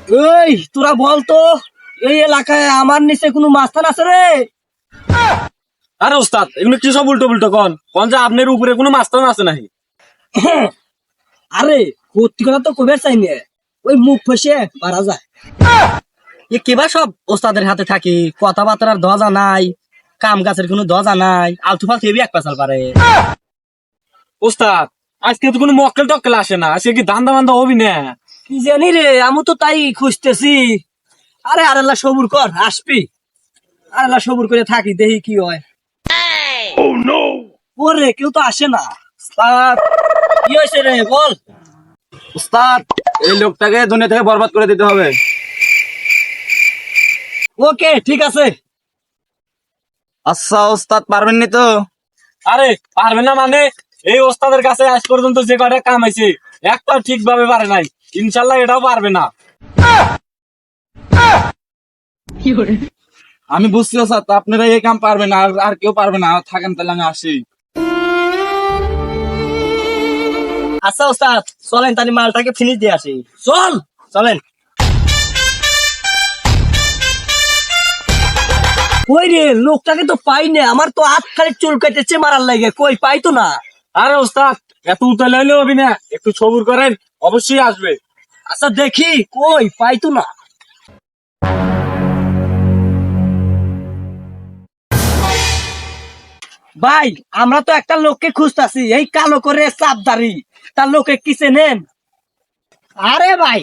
এই তোরা বলতো এই এলাকায় আমার নিচে কোনো মাস্তান আছে রে? আরে ওস্তাদ, এগুলো কি সব উল্টো পুল্টো কোন যে আপনার উপরে কোনো মাস্টার আছে নাকি? আরে সত্যি কথা তো কবে চাই না, ওই মুখ ফসে মারা যায়। এ কিবা সব ওস্তাদের হাতে থাকি, কথাবার্তার দজা নাই, কাম গাছের কোনো দজা নাই, আলতু ফালতু এবি এক পাশাল পারে। ওস্তাদ, আজকে তো কোনো মক্কেল টক্কেল আসে না, আজকে কি ধান্দা বান্দা হবি না? কি জানি রে, আমি তো তাই খুঁজতেছি। আরে আল্লাহ সবুর কর, আসবি। আল্লাহ সবুর করে থাকি, দেখি কি হয়। ওরে কেউ তো আসে না। উস্তাদ, কি হয়েছে রে বল। ওস্তাদ, এই লোকটাকে দুনিয়া থেকে বরবাদ করে দিতে হবে। ওকে ঠিক আছে। আচ্ছা ওস্তাদ, পারবেন নি তো? আরে পারবে না মানে, এই ওস্তাদের কাছে আজ পর্যন্ত যে কয়টা কাম হয়েছে একটাও ঠিকভাবে পারে নাই, ইনশাল্লাহ এটাও পারবে না। আমি বুঝছি ওস্তাদ, আপনারা এই কাম পারবে না, আর কেউ পারবে না। থাকেন তাহলে, আমি আসি। আচ্ছা ওস্তাদ, চলেন তানি মালটাকে ফিনিশ দিয়ে আসি। চল চলেন। কই রে, লোকটাকে তো পাই না, আমার তো হাত খালি চুল কেটেছে মারার লাগে, কই পাই তো না। আরে ওস্তাদ, এত উতালে হইলে হবে না, একটু সবুর করেন, অবশ্যই আসবে। আচ্ছা দেখি, কই পাই তো না। ভাই আমরা তো একটা লোককে খুঁজতাছি, এই কালো করে চাপদারি, তার লোকে কি চেনেন? আরে ভাই,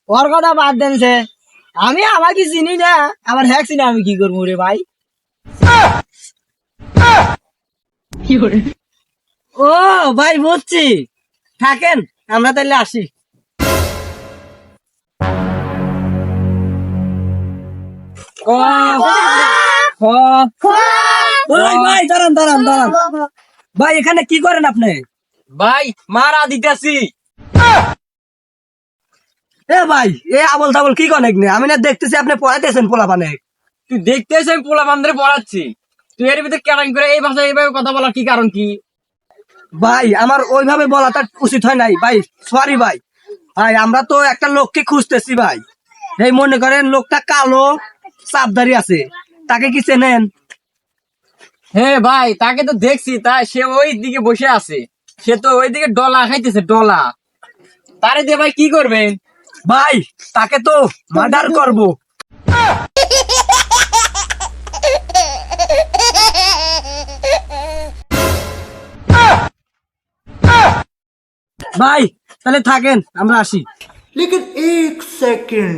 ওর কথা বাদ দেন যে, আমি আমাকে চিনি না, আমার হ্যাক চিনি, আমি কি করবো রে ভাই। ও ভাই বুঝছি, থাকেন আমরা তাহলে আসি। ভাই ভাই দাঁড়ান দাঁড়ান দাঁড়ান, ভাই এখানে কি করেন আপনি? ভাই মারা দিতেছি। এ ভাই, এ আবল তাবল কি করেন? আমি না দেখতেছি আপনি পড়াইতেছেন পোলা পানে। তুই দেখতে এসে আমি পোলা বান্ধরে পড়াচ্ছি, তুই এর ভিতরে কেন করে এই ভাষায় এইভাবে কথা বলার কি কারণ কি? ভাই আমার ওইভাবে বলাটা উচিত হয় নাই ভাই, সরি ভাই। ভাই আমরা তো একটা লোককে খুঁজতেছি ভাই, এই মনে করেন লোকটা কালো চাপদারি আছে, তাকে কি চেনেন? হ্যাঁ ভাই, তাকে তো দেখছি, তাই সে ওই দিকে বসে আছে, সে তো ওই দিকে ডলা খাইতেছে, ডলা। তারে দিয়ে ভাই কি করবেন? ভাই তাকে তো মার্ডার করব। ভাই তাহলে থাকেন, আমরা আসি। लेकिन एक सेकंड।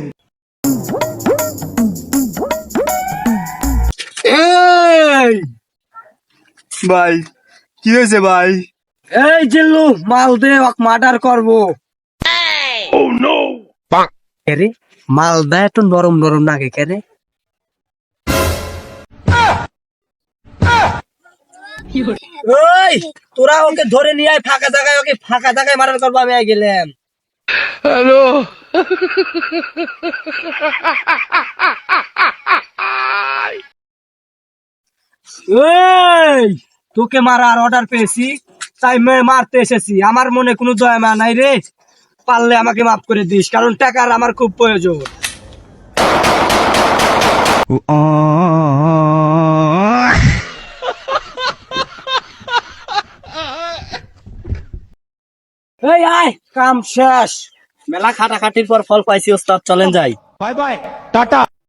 এই ভাই, কি হয়েছে ভাই? এই জিল্লু, মাল দে, মার্ডার করবো। কেরে মাল দেয় একটু নরম নরম নাগে কেরে। ওই তোরা ওকে ধরে নিয়ে আয় ফাঁকা জায়গায়, ওকে ফাঁকা জায়গায় মার্ডার করবো, আমি আয় গেলাম। এই তোকে মারার অর্ডার পেয়েছি, তাই মারতে এসেছি। আমার মনে কোনো দয়া মায়া নাই রে, পারলে আমাকে মাফ করে দিস, কারণ টাকার আমার খুব প্রয়োজন। এই আয়, কাম শেষ। মেলা খাটাখাটির পর ফল পাইছি ওস্তাদ, চলেন যাই। Bye bye Tata.